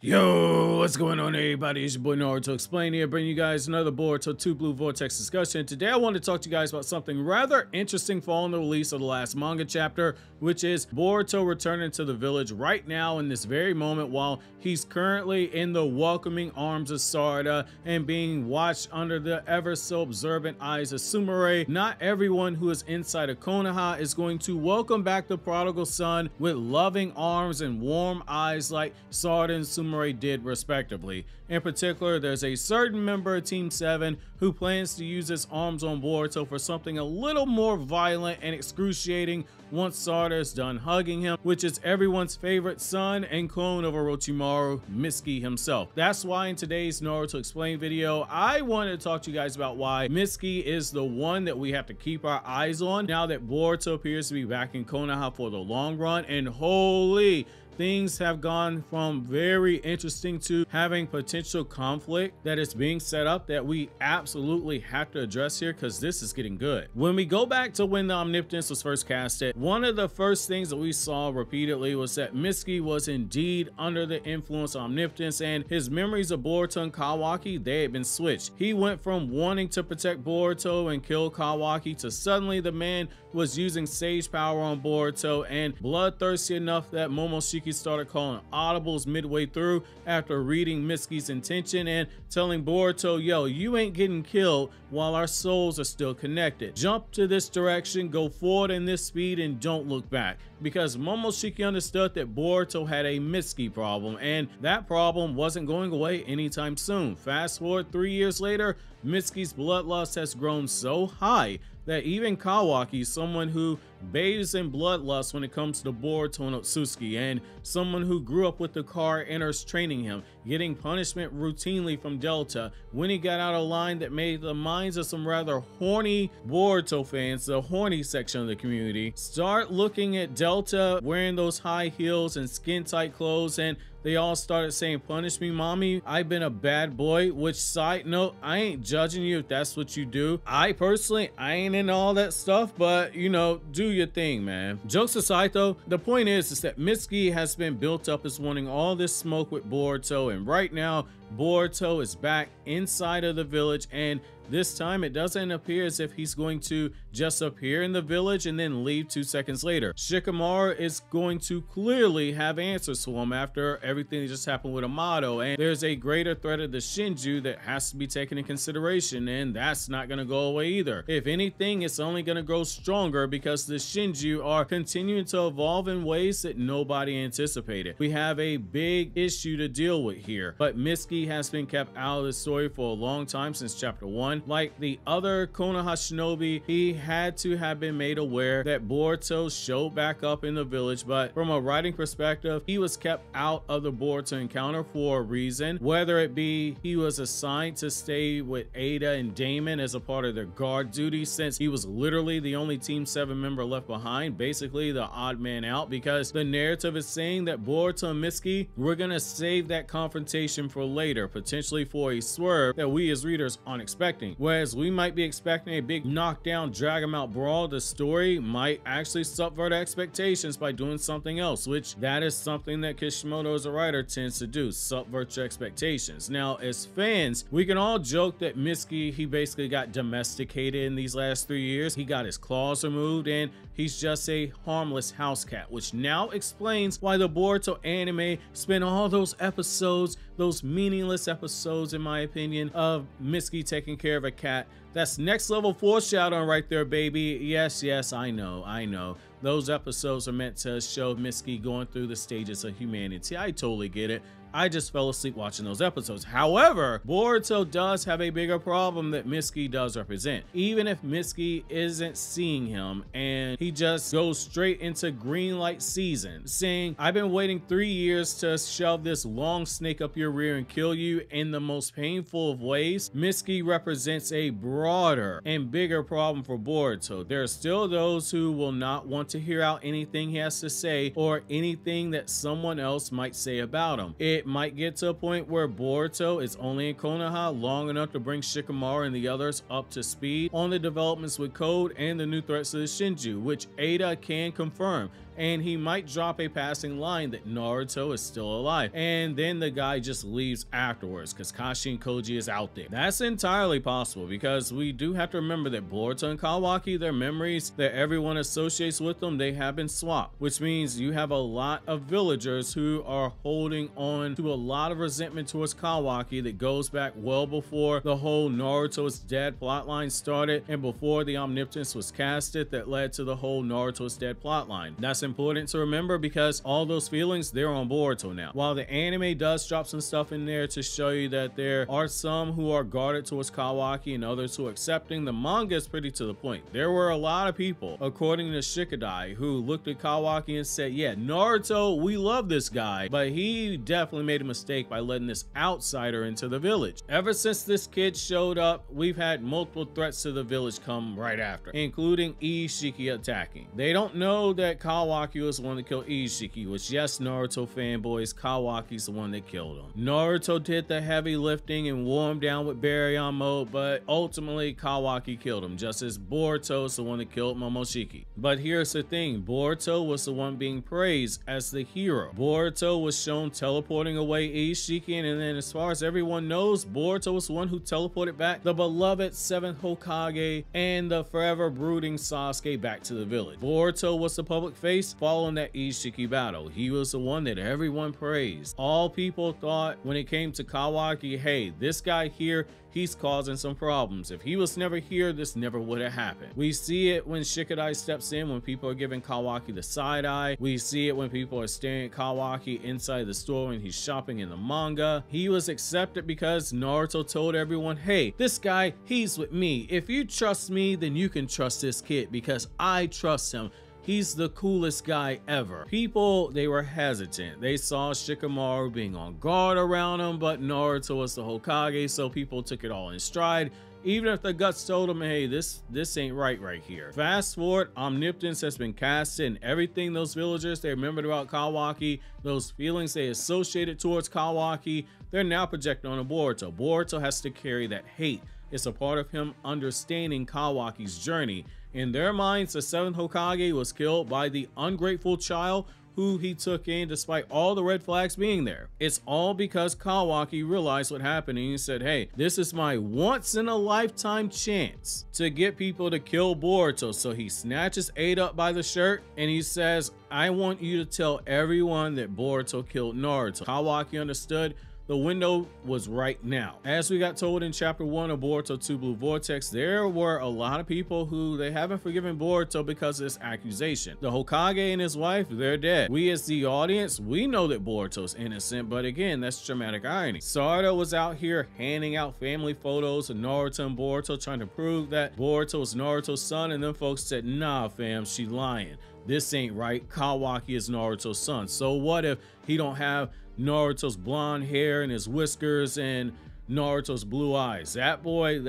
Yo, what's going on, everybody? It's your boy Naruto Explain here, bringing you guys another Boruto 2 Blue Vortex discussion. Today I want to talk to you guys about something rather interesting following the release of the last manga chapter, which is Boruto returning to the village right now in this very moment while he's currently in the welcoming arms of Sarada and being watched under the ever so observant eyes of Sumire. Not everyone who is inside of Konoha is going to welcome back the prodigal son with loving arms and warm eyes like Sarada and Sumire did respectively. In particular, there's a certain member of Team 7 who plans to use his arms on Boruto for something a little more violent and excruciating once Sarada is done hugging him, which is everyone's favorite son and clone of Orochimaru, Mitsuki himself. That's why in today's Naruto Explain video, I wanted to talk to you guys about why Mitsuki is the one that we have to keep our eyes on now that Boruto appears to be back in Konoha for the long run. And holy, things have gone from very interesting to having potential conflict that is being set up that we absolutely have to address here, because this is getting good. When we go back to when the Omnipotence was first casted, one of the first things that we saw repeatedly was that Mitsuki was indeed under the influence of Omnipotence, and his memories of Boruto and Kawaki, they had been switched. He went from wanting to protect Boruto and kill Kawaki to suddenly the man was using sage power on Boruto and bloodthirsty enough that Momoshiki started calling audibles midway through after reading Mitsuki's intention and telling Boruto, yo, you ain't getting killed while our souls are still connected. Jump to this direction, go forward in this speed, and don't look back. Because Momoshiki understood that Boruto had a Mitsuki problem, and that problem wasn't going away anytime soon. Fast forward 3 years later, Mitsuki's bloodlust has grown so high that even Kawaki, someone who bathes in bloodlust when it comes to Boruto and Otsuki, and someone who grew up with the car, enters training him, getting punishment routinely from Delta when he got out of line that made the minds of some rather horny Boruto fans, the horny section of the community, start looking at Delta wearing those high heels and skin tight clothes, and they all started saying, punish me, mommy, I've been a bad boy. Which, side note, I ain't judging you if that's what you do. I personally, I ain't into all that stuff, but you know, do your thing, man. Jokes aside though, the point is that Mitsuki has been built up as wanting all this smoke with Boruto, and right now Boruto is back inside of the village, and this time it doesn't appear as if he's going to just appear in the village and then leave 2 seconds later. Shikamaru is going to clearly have answers to him after everything that just happened with Amado, and there's a greater threat of the shinjuu that has to be taken in consideration, and that's not going to go away either. If anything, it's only going to grow stronger because the shinjuu are continuing to evolve in ways that nobody anticipated. We have a big issue to deal with here, but Mitsuki has been kept out of the story for a long time, since chapter 1. Like the other Konoha shinobi, he had to have been made aware that Boruto showed back up in the village, but from a writing perspective, he was kept out of the Boruto encounter for a reason, whether it be he was assigned to stay with Eida and Daemon as a part of their guard duty, since he was literally the only Team 7 member left behind, basically the odd man out, because the narrative is saying that Boruto and Mitsuki, we're gonna save that confrontation for later, potentially for a swerve that we as readers aren't expecting. Whereas we might be expecting a big knockdown, drag him out brawl, the story might actually subvert expectations by doing something else, which that is something that Kishimoto as a writer tends to do, subvert your expectations. Now, as fans, we can all joke that Mitsuki, he basically got domesticated in these last 3 years. He got his claws removed and he's just a harmless house cat, which now explains why the Boruto anime spent all those episodes, those meaningless episodes in my opinion, of Mitsuki taking care of a cat. That's next level foreshadowing right there, baby. Yes, I know. Those episodes are meant to show Mitsuki going through the stages of humanity. I totally get it. I just fell asleep watching those episodes. However, Boruto does have a bigger problem that Mitsuki does represent. Even if Mitsuki isn't seeing him and he just goes straight into green light season, saying, I've been waiting 3 years to shove this long snake up your rear and kill you in the most painful of ways, Mitsuki represents a broader and bigger problem for Boruto. There are still those who will not want to hear out anything he has to say or anything that someone else might say about him. It it might get to a point where Boruto is only in Konoha long enough to bring Shikamaru and the others up to speed on the developments with Code and the new threats to the Shinjuu, which Eida can confirm. And he might drop a passing line that Naruto is still alive, and then the guy just leaves afterwards because Kashi and Koji is out there. That's entirely possible, because we do have to remember that Boruto and Kawaki, their memories that everyone associates with them, they have been swapped, which means you have a lot of villagers who are holding on to a lot of resentment towards Kawaki that goes back well before the whole Naruto's dead plotline started and before the Omnipotence was casted that led to the whole Naruto's dead plotline. That's important to remember, because all those feelings, they're on Boruto now. While the anime does drop some stuff in there to show you that there are some who are guarded towards Kawaki and others who are accepting, the manga is pretty to the point. There were a lot of people, according to Shikadai, who looked at Kawaki and said, yeah, Naruto, we love this guy, but he definitely made a mistake by letting this outsider into the village. Ever since this kid showed up, we've had multiple threats to the village come right after, including Ishiki attacking. They don't know that Kawaki was the one that killed Ishiki, which, yes, Naruto fanboys, Kawaki's the one that killed him. Naruto did the heavy lifting and wore him down with Baryon mode, but ultimately Kawaki killed him, just as Boruto is the one that killed Momoshiki. But here's the thing, Boruto was the one being praised as the hero. Boruto was shown teleporting away Ishiki, and then as far as everyone knows, Boruto was the one who teleported back the beloved 7th Hokage and the forever brooding Sasuke back to the village. Boruto was the public face following that Ishiki battle. He was the one that everyone praised. All people thought when it came to Kawaki, hey, this guy here, he's causing some problems. If he was never here, this never would have happened. We see it when Shikadai steps in, when people are giving Kawaki the side eye. We see it when people are staring at Kawaki inside the store when he's shopping in the manga. He was accepted because Naruto told everyone, hey, this guy, he's with me. If you trust me, then you can trust this kid because I trust him. He's the coolest guy ever. People, they were hesitant. They saw Shikamaru being on guard around him, but Naruto was the Hokage, so people took it all in stride. Even if the guts told him, hey, this ain't right here. Fast forward, Omnipotence has been casted, and everything those villagers they remembered about Kawaki, those feelings they associated towards Kawaki, they're now projected on Boruto. Boruto has to carry that hate. It's a part of him understanding Kawaki's journey. In their minds, the 7th Hokage was killed by the ungrateful child who he took in despite all the red flags being there. It's all because Kawaki realized what happened and he said, hey, this is my once in a lifetime chance to get people to kill Boruto. So he snatches Eida up by the shirt and he says, I want you to tell everyone that Boruto killed Naruto. Kawaki understood. The window was right now. As we got told in chapter 1 of Boruto 2 Blue Vortex, there were a lot of people who they haven't forgiven Boruto because of this accusation. The Hokage and his wife, they're dead. We as the audience, we know that Boruto's innocent, but again, that's dramatic irony. Sarada was out here handing out family photos of Naruto and Boruto, trying to prove that Boruto was Naruto's son, and then folks said, nah fam, she lying. This ain't right. Kawaki is Naruto's son. So what if he don't have Naruto's blonde hair and his whiskers and Naruto's blue eyes? That boy's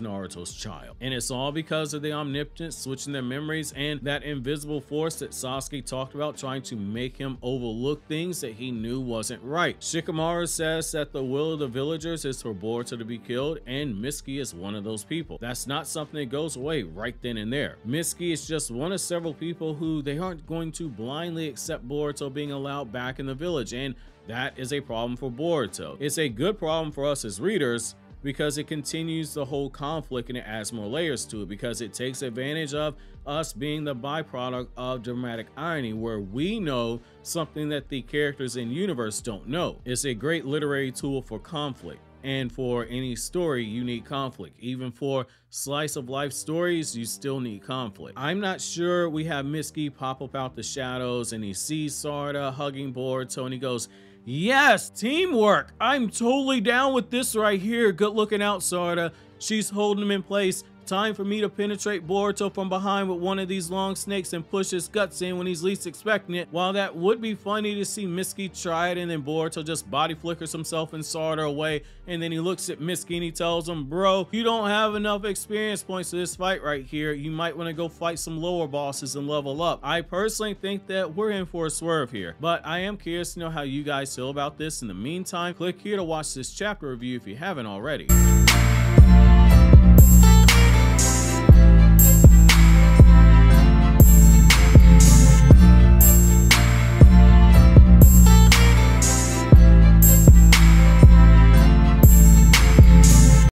Naruto's child. And it's all because of the Omnipotence switching their memories and that invisible force that Sasuke talked about, trying to make him overlook things that he knew wasn't right. Shikamaru says that the will of the villagers is for Boruto to be killed, and Mitsuki is one of those people. That's not something that goes away right then and there. Mitsuki is just one of several people who they aren't going to blindly accept Boruto being allowed back in the village, and that is a problem for Boruto. It's a good problem for us as readers because it continues the whole conflict and it adds more layers to it, because it takes advantage of us being the byproduct of dramatic irony, where we know something that the characters in universe don't know. It's a great literary tool for conflict. And for any story, you need conflict. Even for slice of life stories, you still need conflict. I'm not sure we have Mitsuki pop up out the shadows and he sees Sarada hugging Boruto and he goes, yes, teamwork. I'm totally down with this right here. Good looking out, Sarada. She's holding him in place. Time for me to penetrate Boruto from behind with one of these long snakes and push his guts in when he's least expecting it. While that would be funny to see Mitsuki try it and then Boruto just body flickers himself and Sarada away, and then he looks at Mitsuki and he tells him, bro, you don't have enough experience points for this fight right here. You might want to go fight some lower bosses and level up. I personally think that we're in for a swerve here, but I am curious to know how you guys feel about this. In the meantime, click here to watch this chapter review if you haven't already.